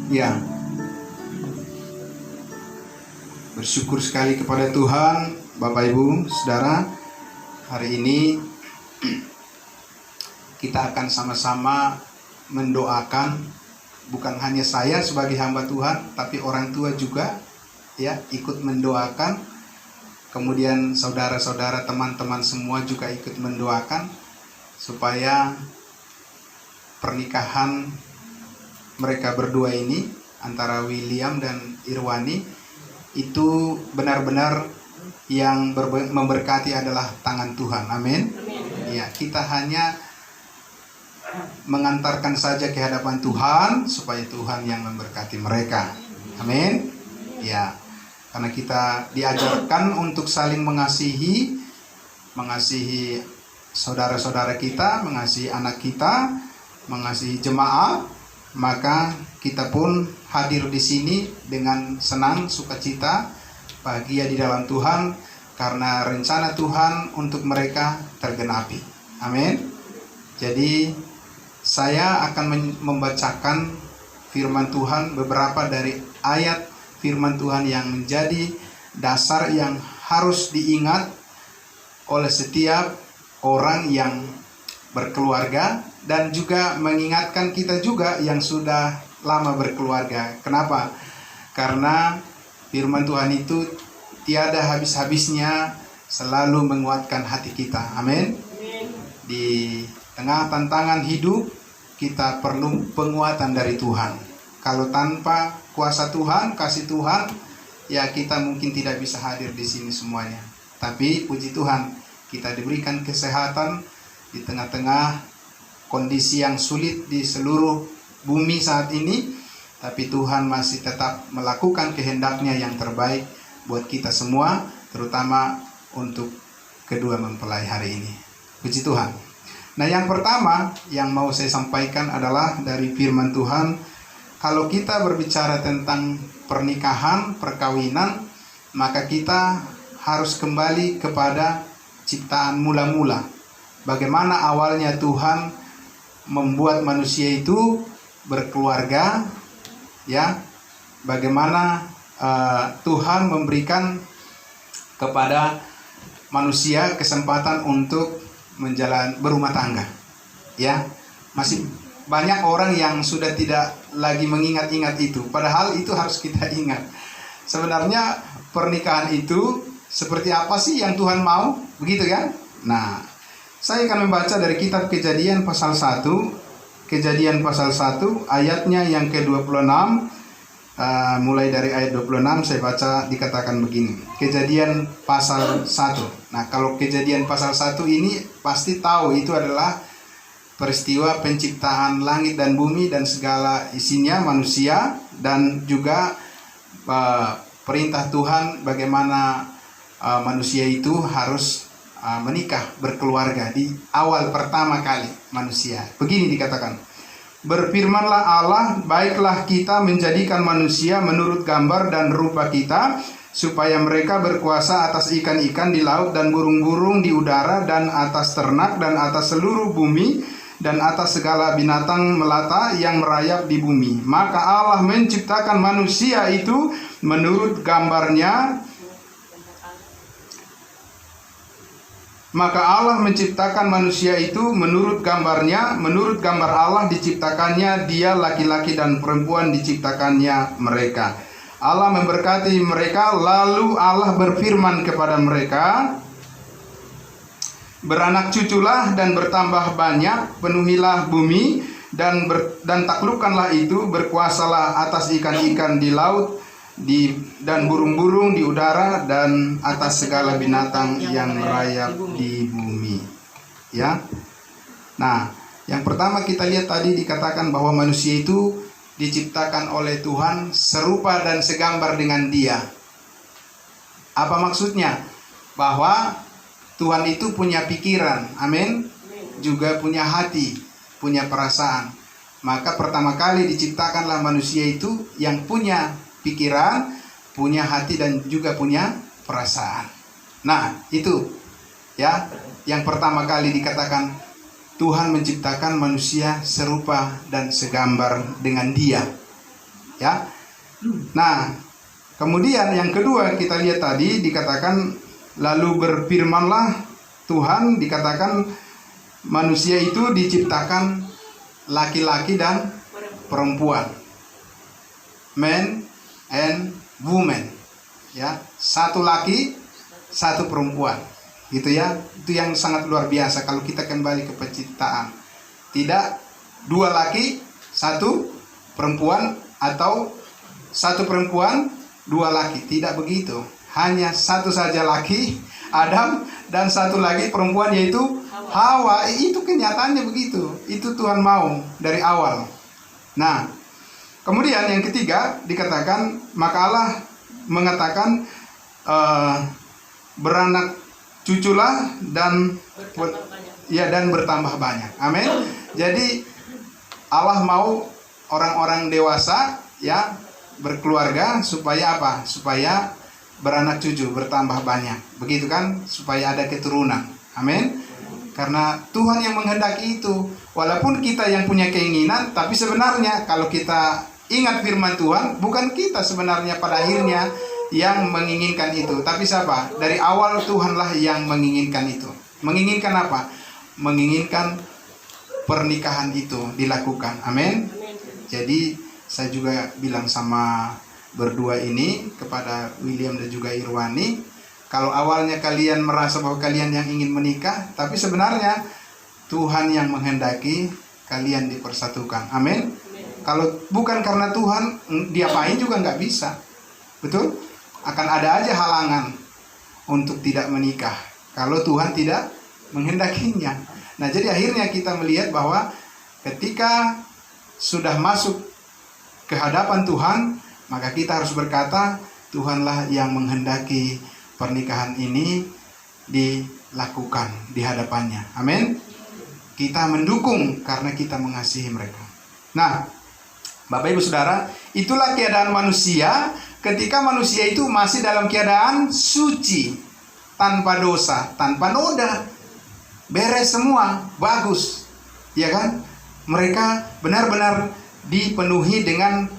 Ya, bersyukur sekali kepada Tuhan, Bapak Ibu, Saudara. Hari ini kita akan sama-sama mendoakan, bukan hanya saya sebagai hamba Tuhan, tapi orang tua juga ya ikut mendoakan. Kemudian saudara-saudara, teman-teman semua juga ikut mendoakan supaya pernikahan mereka berdua ini antara William dan Irwani itu benar-benar yang memberkati adalah tangan Tuhan. Amin. Ya, kita hanya mengantarkan saja ke hadapan Tuhan supaya Tuhan yang memberkati mereka. Amin. Ya, karena kita diajarkan untuk saling mengasihi saudara-saudara kita, mengasihi anak kita, mengasihi jemaat. Maka kita pun hadir di sini dengan senang, sukacita, bahagia di dalam Tuhan karena rencana Tuhan untuk mereka tergenapi. Amin. Jadi saya akan membacakan firman Tuhan, beberapa dari ayat firman Tuhan yang menjadi dasar yang harus diingat oleh setiap orang yang berkeluarga, dan juga mengingatkan kita juga yang sudah lama berkeluarga. Kenapa? Karena firman Tuhan itu tiada habis-habisnya, selalu menguatkan hati kita. Amin. Di tengah tantangan hidup, kita perlu penguatan dari Tuhan. Kalau tanpa kuasa Tuhan, kasih Tuhan, ya kita mungkin tidak bisa hadir di sini semuanya. Tapi puji Tuhan, kita diberikan kesehatan di tengah-tengah kondisi yang sulit di seluruh bumi saat ini, tapi Tuhan masih tetap melakukan kehendaknya yang terbaik buat kita semua, terutama untuk kedua mempelai hari ini. Puji Tuhan. Nah, yang pertama yang mau saya sampaikan adalah dari firman Tuhan. Kalau kita berbicara tentang pernikahan, perkawinan, maka kita harus kembali kepada ciptaan mula-mula. Bagaimana awalnya Tuhan membuat manusia itu berkeluarga, ya. Bagaimana Tuhan memberikan kepada manusia kesempatan untuk berumah tangga, ya. Masih banyak orang yang sudah tidak lagi mengingat-ingat itu, padahal itu harus kita ingat. Sebenarnya pernikahan itu seperti apa sih yang Tuhan mau, begitu kan? Nah, saya akan membaca dari kitab Kejadian pasal 1. Kejadian pasal 1 ayatnya yang ke-26. Mulai dari ayat 26 saya baca, dikatakan begini. Kejadian pasal 1. Nah, kalau Kejadian pasal 1 ini pasti tahu itu adalah peristiwa penciptaan langit dan bumi dan segala isinya, manusia, dan juga perintah Tuhan bagaimana manusia itu harus menikah, berkeluarga di awal pertama kali manusia. Begini dikatakan, berfirmanlah Allah, baiklah kita menjadikan manusia menurut gambar dan rupa kita, supaya mereka berkuasa atas ikan-ikan di laut dan burung-burung di udara dan atas ternak dan atas seluruh bumi dan atas segala binatang melata yang merayap di bumi. Maka Allah menciptakan manusia itu menurut gambarnya. Maka Allah menciptakan manusia itu menurut gambarnya, menurut gambar Allah diciptakannya dia, laki-laki dan perempuan diciptakannya mereka. Allah memberkati mereka, lalu Allah berfirman kepada mereka, beranak cuculah dan bertambah banyak, penuhilah bumi dan taklukkanlah itu, berkuasalah atas ikan-ikan di laut, dan burung-burung di udara dan atas segala binatang yang merayap di bumi. Ya. Nah, yang pertama kita lihat tadi dikatakan bahwa manusia itu diciptakan oleh Tuhan serupa dan segambar dengan Dia. Apa maksudnya? Bahwa Tuhan itu punya pikiran, amin, juga punya hati, punya perasaan. Maka pertama kali diciptakanlah manusia itu yang punya pikiran, punya hati, dan juga punya perasaan. Nah, itu ya, yang pertama kali dikatakan Tuhan menciptakan manusia serupa dan segambar dengan Dia. Ya. Nah, kemudian yang kedua kita lihat tadi dikatakan lalu berfirmanlah Tuhan, dikatakan manusia itu diciptakan laki-laki dan perempuan. Man and woman. Ya, satu laki, satu perempuan. Gitu ya. Itu yang sangat luar biasa kalau kita kembali ke penciptaan. Tidak dua laki, satu perempuan, atau satu perempuan, dua laki. Tidak begitu. Hanya satu saja laki, Adam, dan satu lagi perempuan, yaitu Hawa. Itu kenyataannya begitu. Itu Tuhan mau dari awal. Nah, kemudian yang ketiga dikatakan maka Allah mengatakan beranak cuculah dan bertambah banyak. Amin. Jadi Allah mau orang-orang dewasa ya berkeluarga supaya apa? Supaya beranak cucu, bertambah banyak. Begitu kan? Supaya ada keturunan. Amin. Karena Tuhan yang menghendaki itu. Walaupun kita yang punya keinginan, tapi sebenarnya kalau kita ingat firman Tuhan, bukan kita sebenarnya pada akhirnya yang menginginkan itu, tapi siapa? Dari awal Tuhanlah yang menginginkan itu. Menginginkan apa? Menginginkan pernikahan itu dilakukan. Amin. Jadi saya juga bilang sama berdua ini kepada William dan juga Irwani, kalau awalnya kalian merasa bahwa kalian yang ingin menikah, tapi sebenarnya Tuhan yang menghendaki kalian dipersatukan. Amin. Kalau bukan karena Tuhan, diapain juga nggak bisa. Betul? Akan ada aja halangan untuk tidak menikah kalau Tuhan tidak menghendakinya. Nah, jadi akhirnya kita melihat bahwa ketika sudah masuk ke hadapan Tuhan, maka kita harus berkata, Tuhanlah yang menghendaki pernikahan ini dilakukan di hadapannya. Amin. Kita mendukung karena kita mengasihi mereka. Nah, Bapak Ibu Saudara, itulah keadaan manusia ketika manusia itu masih dalam keadaan suci, tanpa dosa, tanpa noda, beres semua, bagus, ya kan? Mereka benar-benar dipenuhi dengan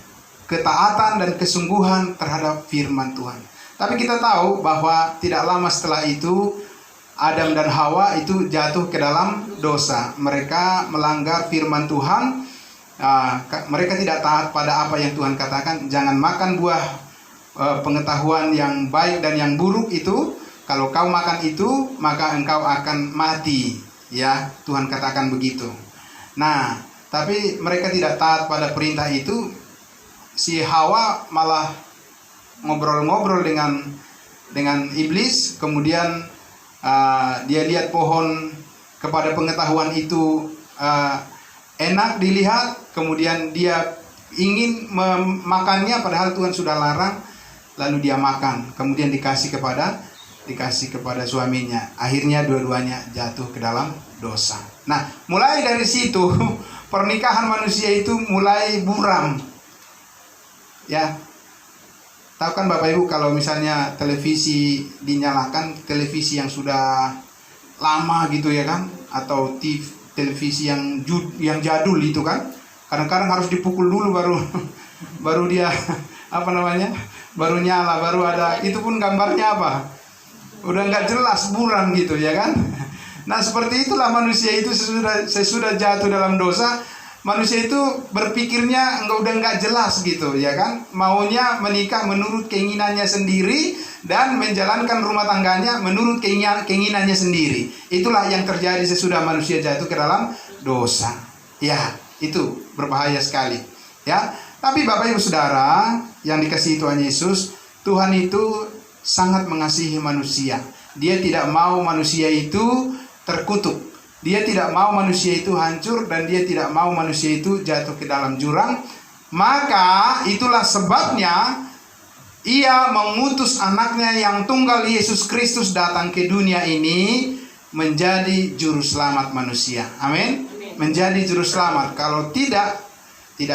ketaatan dan kesungguhan terhadap firman Tuhan. Tapi kita tahu bahwa tidak lama setelah itu Adam dan Hawa itu jatuh ke dalam dosa. Mereka melanggar firman Tuhan. Mereka tidak taat pada apa yang Tuhan katakan. Jangan makan buah pengetahuan yang baik dan yang buruk itu. Kalau kau makan itu, maka engkau akan mati. Ya, Tuhan katakan begitu. Nah, tapi mereka tidak taat pada perintah itu. Si Hawa malah ngobrol-ngobrol dengan iblis. Kemudian dia lihat pohon kepada pengetahuan itu enak dilihat. Kemudian dia ingin memakannya padahal Tuhan sudah larang. Lalu dia makan. Kemudian dikasih kepada suaminya. Akhirnya dua-duanya jatuh ke dalam dosa. Nah, mulai dari situ pernikahan manusia itu mulai buram. Ya. Tahu kan Bapak Ibu, kalau misalnya televisi dinyalakan, televisi yang sudah lama gitu ya kan, atau televisi yang jadul itu kan, kadang-kadang harus dipukul dulu baru dia baru nyala, baru ada, itu pun gambarnya apa? Udah nggak jelas, buram gitu ya kan. Nah, seperti itulah manusia itu sesudah jatuh dalam dosa. Manusia itu berpikirnya udah nggak jelas gitu ya kan. Maunya menikah menurut keinginannya sendiri dan menjalankan rumah tangganya menurut keinginannya sendiri. Itulah yang terjadi sesudah manusia jatuh ke dalam dosa. Ya, itu berbahaya sekali. Ya, tapi Bapak Ibu Saudara yang dikasihi Tuhan Yesus, Tuhan itu sangat mengasihi manusia. Dia tidak mau manusia itu terkutuk. Dia tidak mau manusia itu hancur dan dia tidak mau manusia itu jatuh ke dalam jurang. Maka itulah sebabnya ia mengutus anaknya yang tunggal Yesus Kristus datang ke dunia ini menjadi juru selamat manusia. Amin. Menjadi juru selamat. Kalau tidak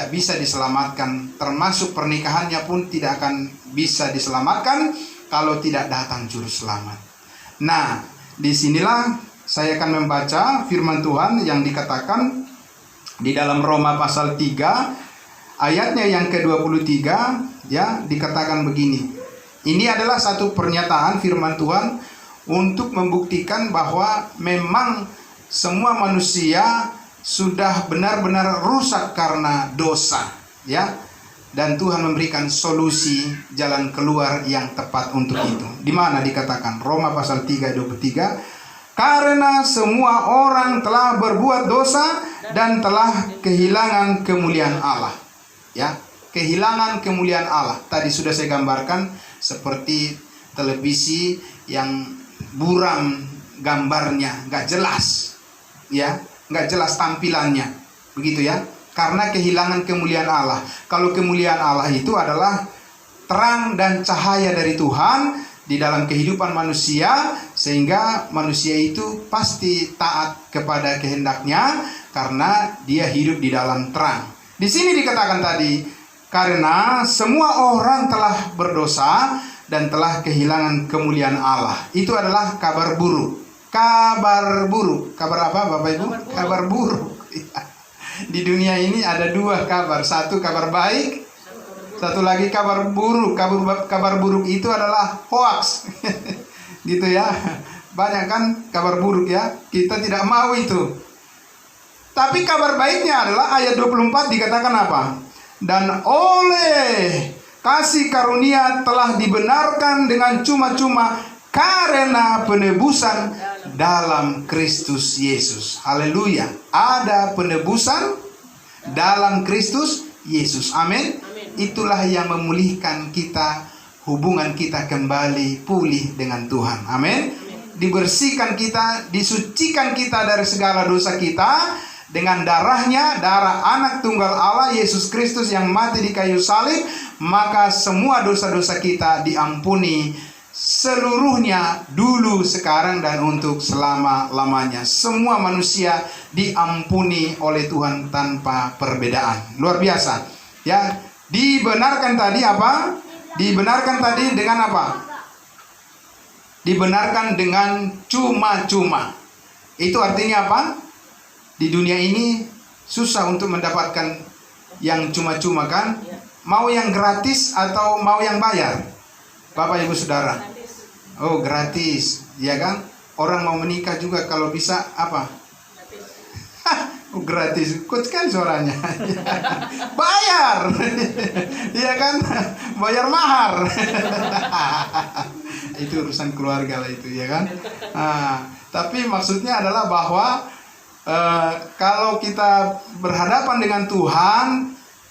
bisa diselamatkan. Termasuk pernikahannya pun tidak akan bisa diselamatkan kalau tidak datang juru selamat. Nah, disinilah saya akan membaca firman Tuhan yang dikatakan di dalam Roma pasal 3 ayatnya yang ke-23 ya, dikatakan begini. Ini adalah satu pernyataan firman Tuhan untuk membuktikan bahwa memang semua manusia sudah benar-benar rusak karena dosa, ya. Dan Tuhan memberikan solusi jalan keluar yang tepat untuk itu. Di mana dikatakan Roma pasal 3:23, karena semua orang telah berbuat dosa dan telah kehilangan kemuliaan Allah. Ya, kehilangan kemuliaan Allah. Tadi sudah saya gambarkan seperti televisi yang buram gambarnya, nggak jelas, ya, nggak jelas tampilannya, begitu ya. Karena kehilangan kemuliaan Allah. Kalau kemuliaan Allah itu adalah terang dan cahaya dari Tuhan di dalam kehidupan manusia, sehingga manusia itu pasti taat kepada kehendaknya karena dia hidup di dalam terang. Di sini dikatakan tadi, karena semua orang telah berdosa dan telah kehilangan kemuliaan Allah. Itu adalah kabar buruk. Kabar buruk. Kabar apa Bapak Ibu? Kabar buruk. Di dunia ini ada dua kabar. Satu kabar baik, satu lagi kabar buruk. Kabar buruk itu adalah hoax. Gitu ya. Banyak kan kabar buruk ya. Kita tidak mau itu. Tapi kabar baiknya adalah ayat 24 dikatakan apa? Dan oleh kasih karunia telah dibenarkan dengan cuma-cuma karena penebusan dalam Kristus Yesus. Haleluya. Ada penebusan dalam Kristus Yesus. Amin. Itulah yang memulihkan kita, hubungan kita kembali pulih dengan Tuhan. Amin. Dibersihkan kita, disucikan kita dari segala dosa kita dengan darahnya, darah anak tunggal Allah Yesus Kristus yang mati di kayu salib. Maka semua dosa-dosa kita diampuni seluruhnya, dulu, sekarang, dan untuk selama-lamanya. Semua manusia diampuni oleh Tuhan tanpa perbedaan. Luar biasa. Ya, dibenarkan tadi apa? Dibenarkan tadi dengan apa? Dibenarkan dengan cuma-cuma. Itu artinya apa? Di dunia ini susah untuk mendapatkan yang cuma-cuma kan? Mau yang gratis atau mau yang bayar? Bapak Ibu Saudara. Oh, gratis, ya kan? Orang mau menikah juga kalau bisa apa? Oh, gratis. Kuat kan suaranya. Bayar. Iya kan? Bayar mahar. Itu urusan keluarga lah itu, ya kan? Tapi maksudnya adalah bahwa kalau kita berhadapan dengan Tuhan,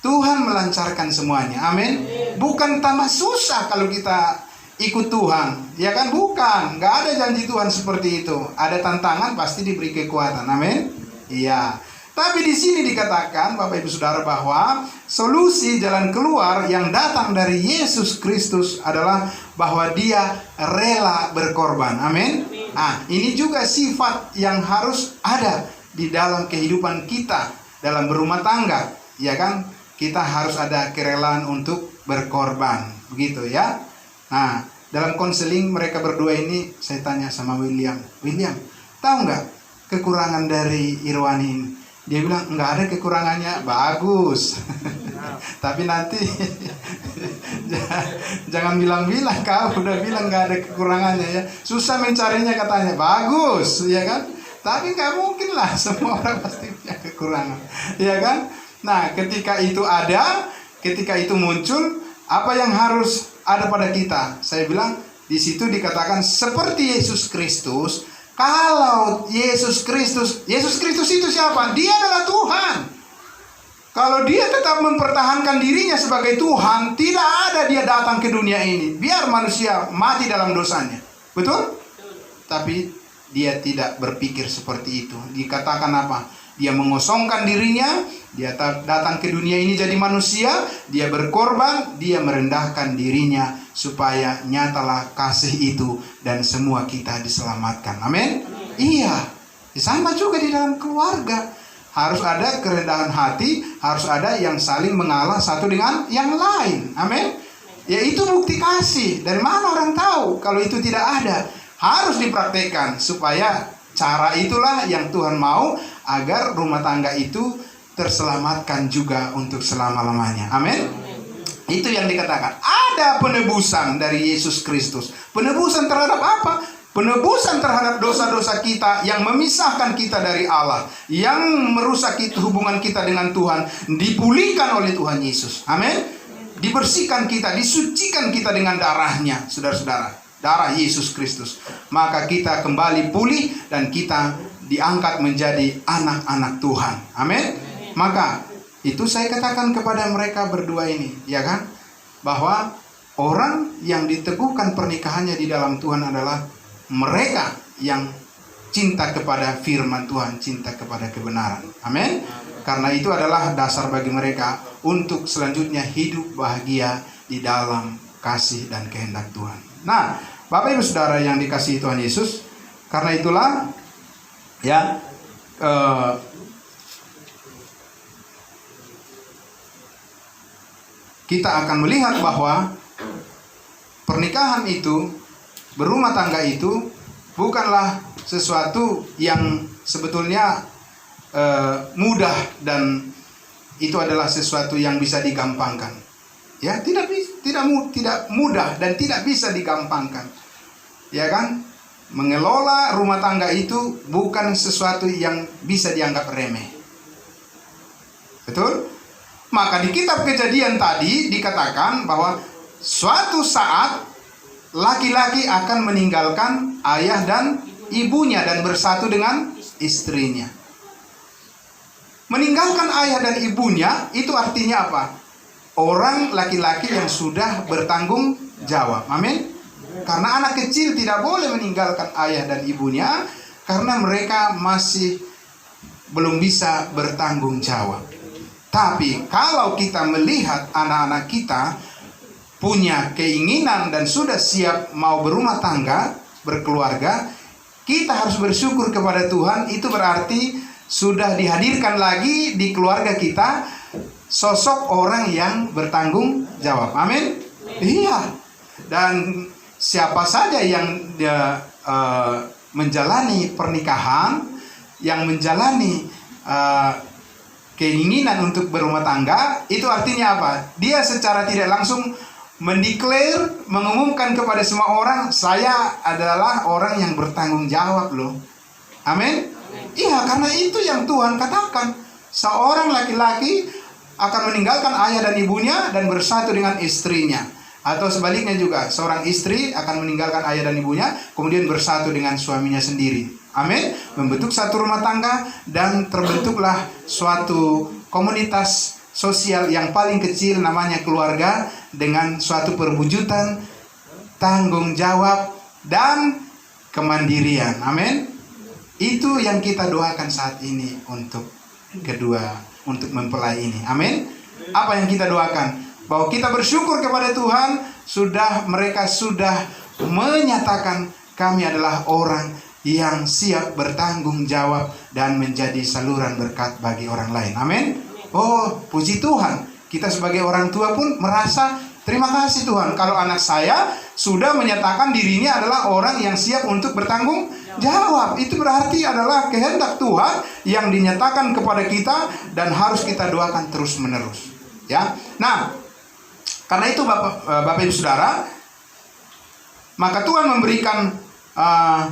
Tuhan melancarkan semuanya. Amin. Bukan tambah susah kalau kita ikut Tuhan, ya kan? Bukan. Nggak ada janji Tuhan seperti itu. Ada tantangan, pasti diberi kekuatan. Amin. Iya. Tapi di sini dikatakan, Bapak Ibu Saudara, bahwa solusi jalan keluar yang datang dari Yesus Kristus adalah bahwa Dia rela berkorban. Amin. Ini juga sifat yang harus ada di dalam kehidupan kita dalam berumah tangga, ya kan? Kita harus ada kerelaan untuk berkorban, begitu ya. Nah, dalam konseling mereka berdua ini, saya tanya sama William, tahu nggak kekurangan dari Irwani ini? Dia bilang nggak ada kekurangannya, bagus. Tapi nanti jangan bilang-bilang kau udah bilang nggak ada kekurangannya ya. Susah mencarinya katanya, bagus, ya kan? Tapi nggak mungkin lah, semua orang pasti punya kekurangan, ya kan? Nah, ketika itu ada, ketika itu muncul, apa yang harus ada pada kita? Saya bilang, di situ dikatakan seperti Yesus Kristus. Kalau Yesus Kristus itu siapa? Dia adalah Tuhan. Kalau dia tetap mempertahankan dirinya sebagai Tuhan, tidak ada dia datang ke dunia ini. Biar manusia mati dalam dosanya. Betul? Tapi dia tidak berpikir seperti itu. Dikatakan apa? Dia mengosongkan dirinya, dia datang ke dunia ini jadi manusia, dia berkorban, dia merendahkan dirinya supaya nyatalah kasih itu dan semua kita diselamatkan. Amin. Iya. Sama juga di dalam keluarga. Harus ada kerendahan hati, harus ada yang saling mengalah satu dengan yang lain. Amin. Ya, itu bukti kasih. Dari mana orang tahu kalau itu tidak ada? Harus dipraktekkan supaya cara itulah yang Tuhan mau agar rumah tangga itu terselamatkan juga untuk selama-lamanya. Amin. Itu yang dikatakan. Ada penebusan dari Yesus Kristus. Penebusan terhadap apa? Penebusan terhadap dosa-dosa kita yang memisahkan kita dari Allah, yang merusak hubungan kita dengan Tuhan, dipulihkan oleh Tuhan Yesus. Amin. Dibersihkan kita, disucikan kita dengan darahnya, saudara-saudara. Darah Yesus Kristus. Maka kita kembali pulih dan kita diangkat menjadi anak-anak Tuhan. Amin. Maka itu saya katakan kepada mereka berdua ini, ya kan? Bahwa orang yang diteguhkan pernikahannya di dalam Tuhan adalah mereka yang cinta kepada firman Tuhan, cinta kepada kebenaran. Amin. Karena itu adalah dasar bagi mereka untuk selanjutnya hidup bahagia di dalam kasih dan kehendak Tuhan. Nah, Bapak Ibu Saudara yang dikasihi Tuhan Yesus, karena itulah ya kita akan melihat bahwa pernikahan itu, berumah tangga itu bukanlah sesuatu yang sebetulnya mudah, dan itu adalah sesuatu yang bisa digampangkan. Ya, tidak mudah dan tidak bisa digampangkan. Ya kan? Mengelola rumah tangga itu bukan sesuatu yang bisa dianggap remeh. Betul? Maka di kitab Kejadian tadi dikatakan bahwa suatu saat laki-laki akan meninggalkan ayah dan ibunya dan bersatu dengan istrinya. Meninggalkan ayah dan ibunya itu artinya apa? Orang laki-laki yang sudah bertanggung jawab. Amin. Karena anak kecil tidak boleh meninggalkan ayah dan ibunya karena mereka masih belum bisa bertanggung jawab. Tapi kalau kita melihat anak-anak kita punya keinginan dan sudah siap mau berumah tangga, berkeluarga, kita harus bersyukur kepada Tuhan. Itu berarti sudah dihadirkan lagi di keluarga kita sosok orang yang bertanggung jawab. Amin. Iya. Dan siapa saja yang menjalani pernikahan, yang menjalani keinginan untuk berumah tangga, itu artinya apa? Dia secara tidak langsung mendeklar, mengumumkan kepada semua orang, saya adalah orang yang bertanggung jawab loh. Amin. Iya, karena itu yang Tuhan katakan. Seorang laki-laki akan meninggalkan ayah dan ibunya dan bersatu dengan istrinya. Atau sebaliknya juga, seorang istri akan meninggalkan ayah dan ibunya, kemudian bersatu dengan suaminya sendiri. Amin. Membentuk satu rumah tangga dan terbentuklah suatu komunitas sosial yang paling kecil namanya keluarga, dengan suatu perwujudan tanggung jawab dan kemandirian. Amin. Itu yang kita doakan saat ini untuk mempelai ini. Amin. Apa yang kita doakan? Bahwa kita bersyukur kepada Tuhan, mereka sudah menyatakan kami adalah orang yang siap bertanggung jawab dan menjadi saluran berkat bagi orang lain. Amin. Oh, puji Tuhan. Kita sebagai orang tua pun merasa terima kasih Tuhan, kalau anak saya sudah menyatakan dirinya adalah orang yang siap untuk bertanggung jawab. Itu berarti adalah kehendak Tuhan yang dinyatakan kepada kita dan harus kita doakan terus menerus. Ya. Nah, karena itu Bapak Ibu Saudara, maka Tuhan memberikan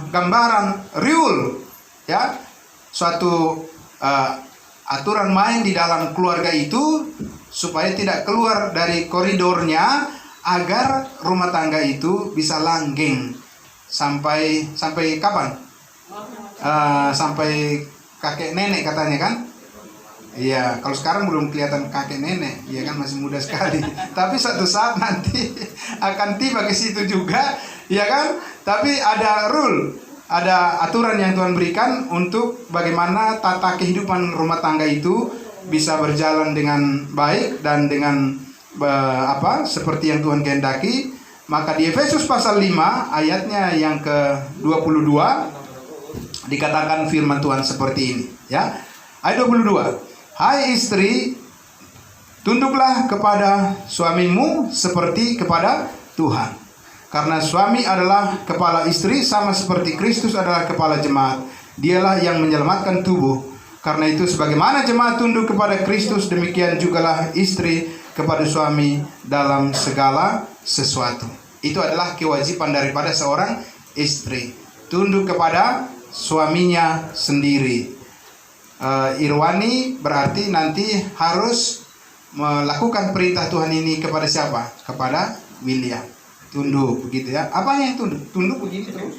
gambaran real, ya, suatu aturan main di dalam keluarga itu supaya tidak keluar dari koridornya, agar rumah tangga itu bisa langgeng sampai kapan? Sampai kakek nenek katanya kan? Iya, kalau sekarang belum kelihatan kakek nenek, ya kan, masih muda sekali. Tapi suatu saat nanti akan tiba ke situ juga, ya kan? Tapi ada rule, ada aturan yang Tuhan berikan untuk bagaimana tata kehidupan rumah tangga itu bisa berjalan dengan baik dan dengan seperti yang Tuhan kehendaki. Maka di Efesus pasal 5 ayatnya yang ke-22 dikatakan firman Tuhan seperti ini, ya. Ayat 22. Hai istri, tunduklah kepada suamimu seperti kepada Tuhan. Karena suami adalah kepala istri, sama seperti Kristus adalah kepala jemaat. Dialah yang menyelamatkan tubuh. Karena itu sebagaimana jemaat tunduk kepada Kristus, demikian jugalah istri kepada suami dalam segala sesuatu. Itu adalah kewajiban daripada seorang istri, tunduk kepada suaminya sendiri. Irwani berarti nanti harus melakukan perintah Tuhan ini kepada siapa? Kepada William. Tunduk, begitu ya. Apanya yang tunduk? Tunduk begini terus.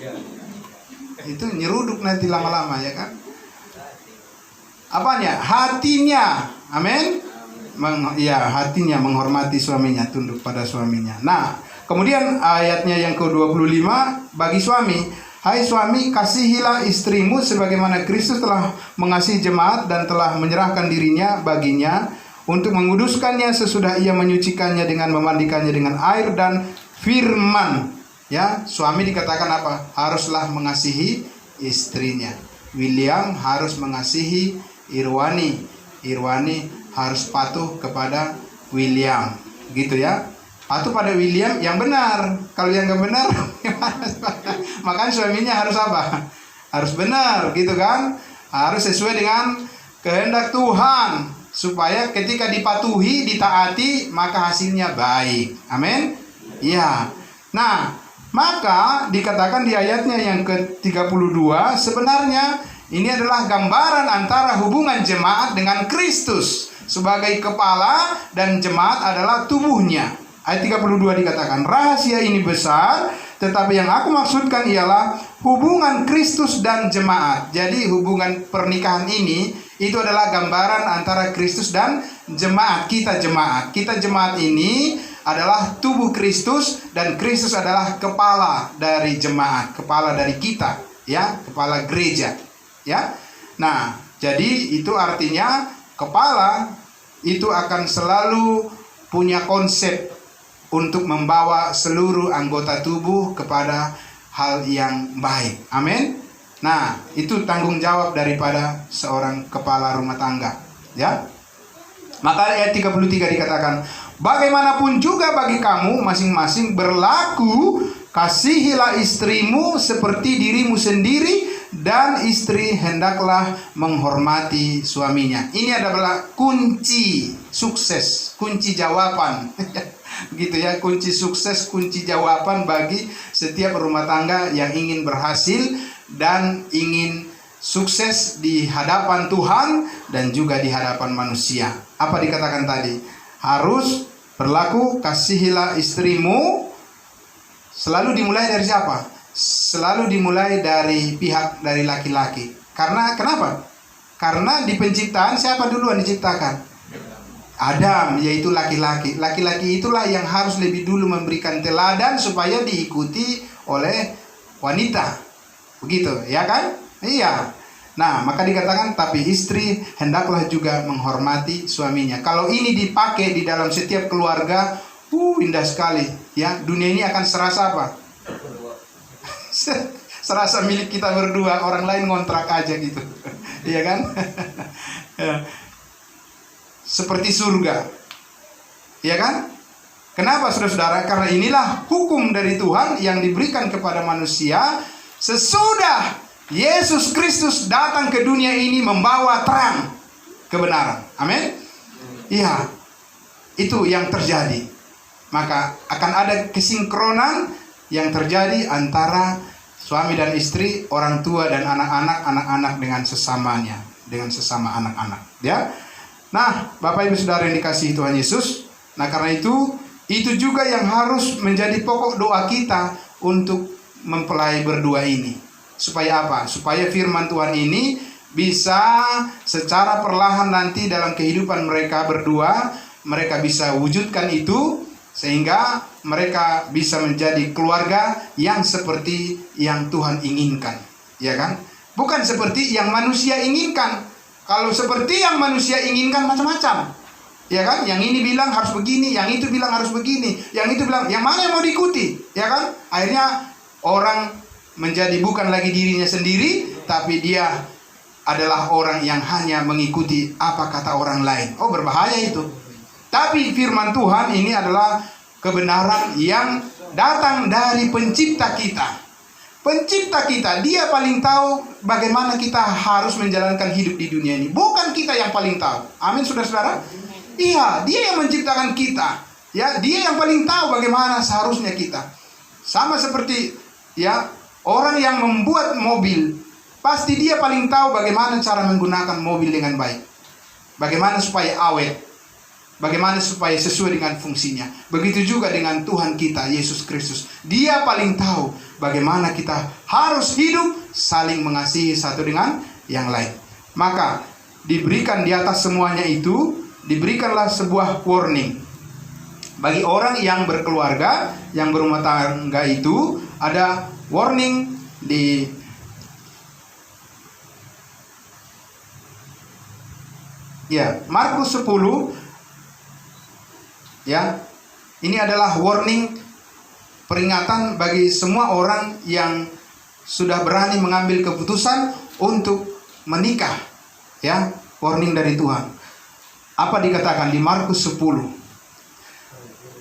Itu nyeruduk nanti lama-lama, ya kan? Apanya? Hatinya. Amin. Hatinya menghormati suaminya, tunduk pada suaminya. Nah, kemudian ayatnya yang ke-25, bagi suami, hai suami, kasihilah istrimu sebagaimana Kristus telah mengasihi jemaat dan telah menyerahkan dirinya baginya untuk menguduskannya sesudah ia menyucikannya dengan memandikannya dengan air dan firman. Ya, suami dikatakan apa? Haruslah mengasihi istrinya. William harus mengasihi Irwani. Irwani harus patuh kepada William, gitu ya. Patuh pada William yang benar. Kalau yang nggak benar, makanya suaminya harus apa? Harus benar, gitu kan? Harus sesuai dengan kehendak Tuhan, supaya ketika dipatuhi, ditaati, maka hasilnya baik. Amin. Ya. Nah, maka dikatakan di ayatnya yang ke-32, sebenarnya ini adalah gambaran antara hubungan jemaat dengan Kristus sebagai kepala, dan jemaat adalah tubuhnya. Ayat 32 dikatakan, rahasia ini besar, tetapi yang aku maksudkan ialah hubungan Kristus dan jemaat. Jadi hubungan pernikahan ini itu adalah gambaran antara Kristus dan jemaat. Kita jemaat ini adalah tubuh Kristus, dan Kristus adalah kepala dari jemaat, kepala dari kita, ya, kepala gereja, ya. Nah, jadi itu artinya kepala itu akan selalu punya konsep untuk membawa seluruh anggota tubuh kepada hal yang baik. Amin. Nah, itu tanggung jawab daripada seorang kepala rumah tangga, ya. Maka ayat 33 dikatakan, bagaimanapun juga bagi kamu masing-masing berlaku, kasihilah istrimu seperti dirimu sendiri, dan istri hendaklah menghormati suaminya. Ini adalah kunci sukses, kunci jawaban. Gitu ya, kunci sukses, kunci jawaban bagi setiap rumah tangga yang ingin berhasil dan ingin sukses di hadapan Tuhan dan juga di hadapan manusia. Apa dikatakan tadi? Harus berlaku, kasihilah istrimu. Selalu dimulai dari siapa? Selalu dimulai dari pihak dari laki-laki. Karena kenapa? Karena di penciptaan siapa duluan diciptakan? Adam, yaitu laki-laki. Laki-laki itulah yang harus lebih dulu memberikan teladan supaya diikuti oleh wanita. Begitu, ya kan? Iya. Nah, maka dikatakan, tapi istri hendaklah juga menghormati suaminya. Kalau ini dipakai di dalam setiap keluarga, indah sekali, ya. Dunia ini akan serasa apa? Serasa milik kita berdua, orang lain ngontrak aja gitu. Iya kan? Seperti surga. Iya kan? Kenapa saudara-saudara? Karena inilah hukum dari Tuhan yang diberikan kepada manusia sesudah Yesus Kristus datang ke dunia ini membawa terang kebenaran. Amin. Iya. Itu yang terjadi. Maka akan ada kesinkronan yang terjadi antara suami dan istri, orang tua dan anak-anak, anak-anak dengan sesamanya, dengan sesama anak-anak, ya. Nah, Bapak Ibu Saudara yang dikasihi Tuhan Yesus, nah karena itu juga yang harus menjadi pokok doa kita untuk mempelai berdua ini. Supaya apa? Supaya firman Tuhan ini bisa secara perlahan nanti dalam kehidupan mereka berdua, mereka bisa wujudkan itu, sehingga mereka bisa menjadi keluarga yang seperti yang Tuhan inginkan, ya kan? Bukan seperti yang manusia inginkan. Kalau seperti yang manusia inginkan macam-macam, ya kan? Yang ini bilang harus begini, yang itu bilang harus begini, yang itu bilang, yang mana yang mau diikuti, ya kan? Akhirnya orang menjadi bukan lagi dirinya sendiri, tapi dia adalah orang yang hanya mengikuti apa kata orang lain. Oh, berbahaya itu. Tapi firman Tuhan ini adalah kebenaran yang datang dari pencipta kita. Pencipta kita, dia paling tahu bagaimana kita harus menjalankan hidup di dunia ini. Bukan kita yang paling tahu. Amin, saudara-saudara. Iya, dia yang menciptakan kita. Ya, dia yang paling tahu bagaimana seharusnya kita. Sama seperti ya orang yang membuat mobil, pasti dia paling tahu bagaimana cara menggunakan mobil dengan baik. Bagaimana supaya awet. Bagaimana supaya sesuai dengan fungsinya. Begitu juga dengan Tuhan kita, Yesus Kristus. Dia paling tahu bagaimana kita harus hidup saling mengasihi satu dengan yang lain. Maka diberikan di atas semuanya itu, diberikanlah sebuah warning. Bagi orang yang berkeluarga, yang berumah tangga itu, ada warning di Markus 10. Ya, ini adalah warning, peringatan bagi semua orang yang sudah berani mengambil keputusan untuk menikah. Ya, warning dari Tuhan. Apa dikatakan di Markus 10?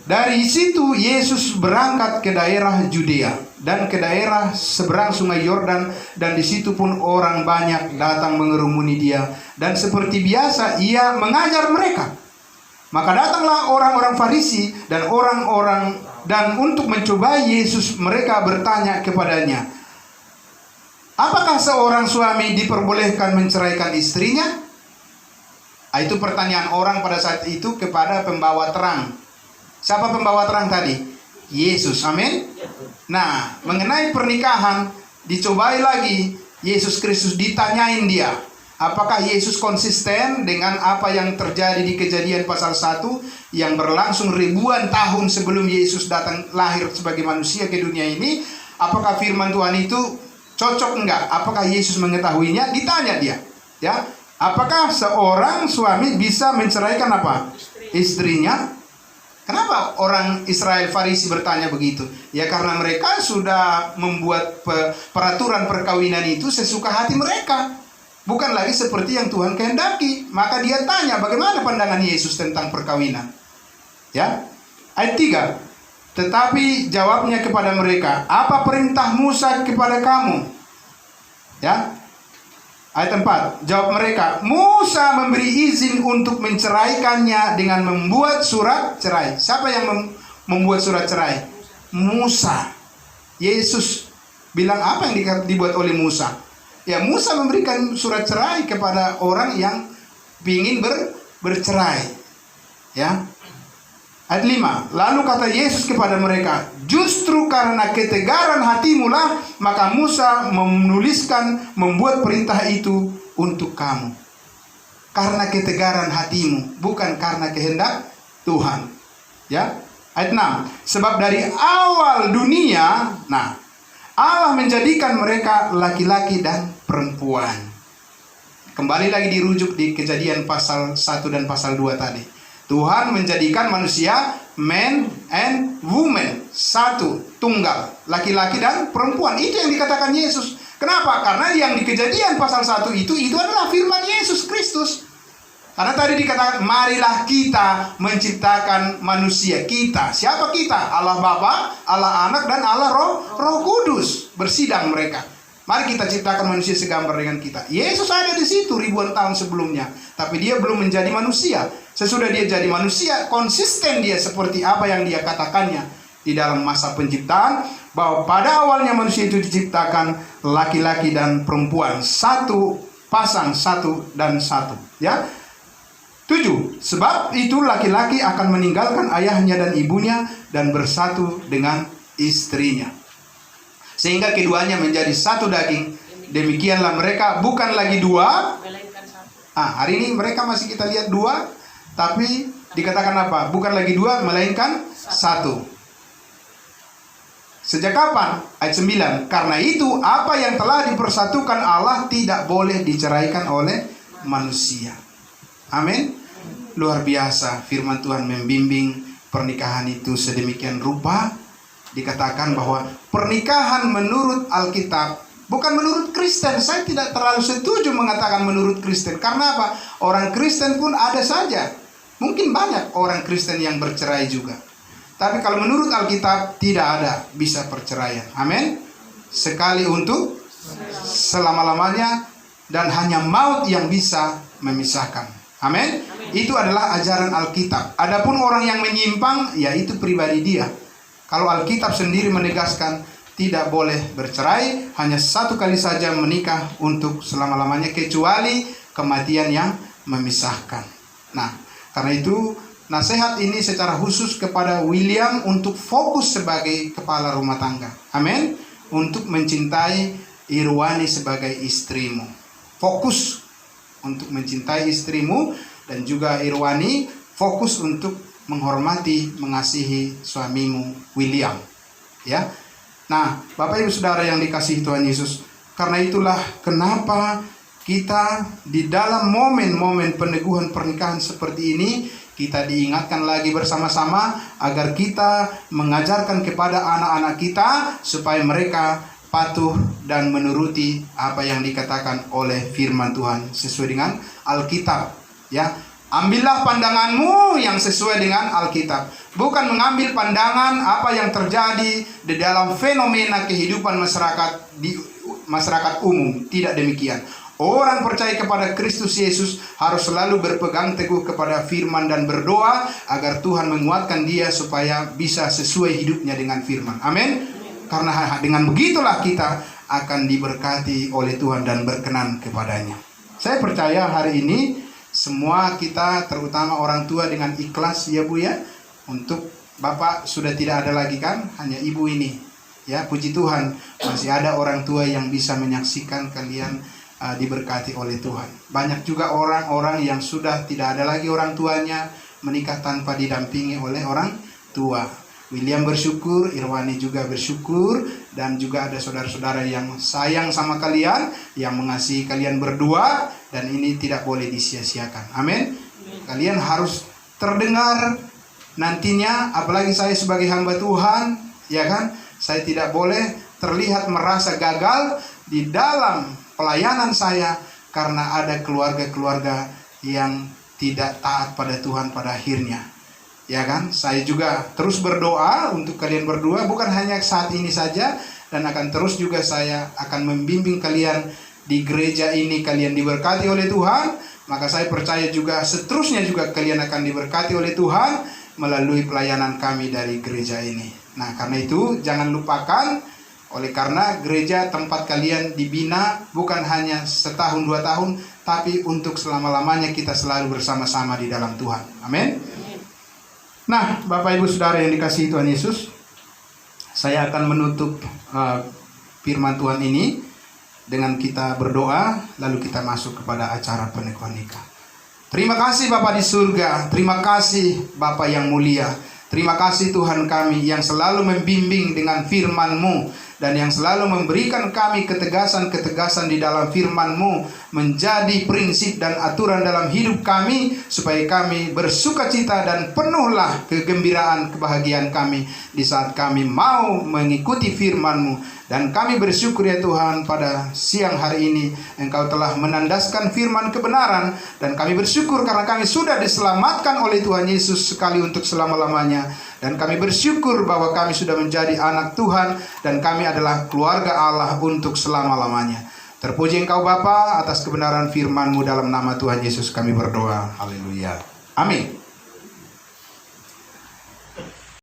Dari situ Yesus berangkat ke daerah Judea dan ke daerah seberang sungai Yordan, dan di situ pun orang banyak datang mengerumuni dia, dan seperti biasa ia mengajar mereka. Maka datanglah orang-orang Farisi dan orang-orang, dan untuk mencobai Yesus mereka bertanya kepadanya, apakah seorang suami diperbolehkan menceraikan istrinya? Itu pertanyaan orang pada saat itu kepada pembawa terang. Siapa pembawa terang tadi? Yesus, amin. Nah, mengenai pernikahan dicobai lagi. Yesus Kristus ditanyain dia, apakah Yesus konsisten dengan apa yang terjadi di Kejadian pasal 1 yang berlangsung ribuan tahun sebelum Yesus datang lahir sebagai manusia ke dunia ini? Apakah firman Tuhan itu cocok enggak? Apakah Yesus mengetahuinya? Ditanya dia. Ya, apakah seorang suami bisa menceraikan apa? Istrinya? Kenapa orang Israel Farisi bertanya begitu? Ya karena mereka sudah membuat peraturan perkawinan itu sesuka hati mereka. Bukan lagi seperti yang Tuhan kehendaki. Maka dia tanya bagaimana pandangan Yesus tentang perkawinan. Ya, ayat 3. Tetapi jawabnya kepada mereka, apa perintah Musa kepada kamu? Ya, ayat 4. Jawab mereka, Musa memberi izin untuk menceraikannya dengan membuat surat cerai. Siapa yang membuat surat cerai? Musa. Yesus bilang apa yang dibuat oleh Musa? Ya, Musa memberikan surat cerai kepada orang yang ingin bercerai. Ya. Ayat 5. Lalu kata Yesus kepada mereka, justru karena ketegaran hatimu lah maka Musa membuat perintah itu untuk kamu. Karena ketegaran hatimu, bukan karena kehendak Tuhan. Ya. Ayat 6. Sebab dari awal dunia, Allah menjadikan mereka laki-laki dan perempuan. Kembali lagi dirujuk di Kejadian pasal 1 dan pasal 2 tadi. Tuhan menjadikan manusia man and woman, satu, tunggal, laki-laki dan perempuan. Itu yang dikatakan Yesus. Kenapa? Karena yang di Kejadian pasal 1 itu adalah firman Yesus Kristus. Karena tadi dikatakan, marilah kita menciptakan manusia. Kita, siapa kita? Allah Bapa, Allah Anak, dan Allah Roh Kudus. Bersidang mereka. Mari kita ciptakan manusia segambar dengan kita. Yesus ada di situ ribuan tahun sebelumnya. Tapi dia belum menjadi manusia. Sesudah dia jadi manusia, konsisten dia seperti apa yang dia katakannya di dalam masa penciptaan, bahwa pada awalnya manusia itu diciptakan laki-laki dan perempuan, satu pasang, satu dan satu. Ya. 7. Sebab itu laki-laki akan meninggalkan ayahnya dan ibunya dan bersatu dengan istrinya, sehingga keduanya menjadi satu daging. Demikianlah mereka bukan lagi dua. Hari ini mereka masih kita lihat dua, tapi dikatakan apa? Bukan lagi dua, melainkan satu. Sejak kapan? Ayat 9. Karena itu apa yang telah dipersatukan Allah tidak boleh diceraikan oleh manusia. Amin. Luar biasa firman Tuhan membimbing pernikahan itu sedemikian rupa. Dikatakan bahwa pernikahan menurut Alkitab, bukan menurut Kristen. Saya tidak terlalu setuju mengatakan menurut Kristen. Karena apa? Orang Kristen pun ada saja. Mungkin banyak orang Kristen yang bercerai juga. Tapi kalau menurut Alkitab tidak ada bisa perceraian. Amin. sekali untuk selama-lamanya, dan hanya maut yang bisa memisahkan. Amin. Itu adalah ajaran Alkitab. Adapun orang yang menyimpang, ya itu pribadi dia. Kalau Alkitab sendiri menegaskan tidak boleh bercerai, hanya satu kali saja menikah untuk selama-lamanya, kecuali kematian yang memisahkan. Nah, karena itu nasihat ini secara khusus kepada William untuk fokus sebagai kepala rumah tangga. Amin. Untuk mencintai Irwani sebagai istrimu. Fokus untuk mencintai istrimu, dan juga Irwani fokus untuk menghormati, mengasihi suamimu William. Ya. Nah, Bapak Ibu Saudara yang dikasihi Tuhan Yesus, karena itulah kenapa kita di dalam momen-momen peneguhan pernikahan seperti ini, kita diingatkan lagi bersama-sama agar kita mengajarkan kepada anak-anak kita supaya mereka patuh dan menuruti apa yang dikatakan oleh firman Tuhan sesuai dengan Alkitab. Ya, ambillah pandanganmu yang sesuai dengan Alkitab, bukan mengambil pandangan apa yang terjadi di dalam fenomena kehidupan masyarakat umum. Tidak demikian. Orang percaya kepada Kristus Yesus harus selalu berpegang teguh kepada firman dan berdoa agar Tuhan menguatkan dia supaya bisa sesuai hidupnya dengan firman. Amin. Karena dengan begitulah kita akan diberkati oleh Tuhan dan berkenan kepadanya. Saya percaya hari ini semua kita, terutama orang tua, dengan ikhlas ya Bu ya. Untuk Bapak sudah tidak ada lagi kan, hanya Ibu ini. Ya, puji Tuhan masih ada orang tua yang bisa menyaksikan kalian diberkati oleh Tuhan. Banyak juga orang-orang yang sudah tidak ada lagi orang tuanya, menikah tanpa didampingi oleh orang tua. William bersyukur, Irwani juga bersyukur, dan juga ada saudara-saudara yang sayang sama kalian, yang mengasihi kalian berdua, dan ini tidak boleh disia-siakan. Amin. Kalian harus terdengar nantinya, apalagi saya sebagai hamba Tuhan, ya kan? Saya tidak boleh terlihat merasa gagal di dalam pelayanan saya karena ada keluarga-keluarga yang tidak taat pada Tuhan pada akhirnya. Ya kan, saya juga terus berdoa untuk kalian berdua, bukan hanya saat ini saja, dan akan terus juga saya akan membimbing kalian di gereja ini. Kalian diberkati oleh Tuhan, maka saya percaya juga seterusnya juga kalian akan diberkati oleh Tuhan melalui pelayanan kami dari gereja ini. Nah, karena itu jangan lupakan, oleh karena gereja tempat kalian dibina bukan hanya setahun 2 tahun, tapi untuk selama-lamanya kita selalu bersama-sama di dalam Tuhan. Amin. Nah, Bapak Ibu Saudara yang dikasihi Tuhan Yesus, saya akan menutup firman Tuhan ini dengan kita berdoa, lalu kita masuk kepada acara peneguhan nikah. Terima kasih Bapa di surga, terima kasih Bapa yang mulia, terima kasih Tuhan kami yang selalu membimbing dengan firman-Mu, dan yang selalu memberikan kami ketegasan-ketegasan di dalam firman-Mu menjadi prinsip dan aturan dalam hidup kami, supaya kami bersukacita dan penuhlah kegembiraan kebahagiaan kami di saat kami mau mengikuti firman-Mu. Dan kami bersyukur ya Tuhan, pada siang hari ini Engkau telah menandaskan firman kebenaran, dan kami bersyukur karena kami sudah diselamatkan oleh Tuhan Yesus sekali untuk selama-lamanya. Dan kami bersyukur bahwa kami sudah menjadi anak Tuhan, dan kami adalah keluarga Allah untuk selama-lamanya. Terpuji Engkau Bapa atas kebenaran firman-Mu, dalam nama Tuhan Yesus kami berdoa. Haleluya. Amin.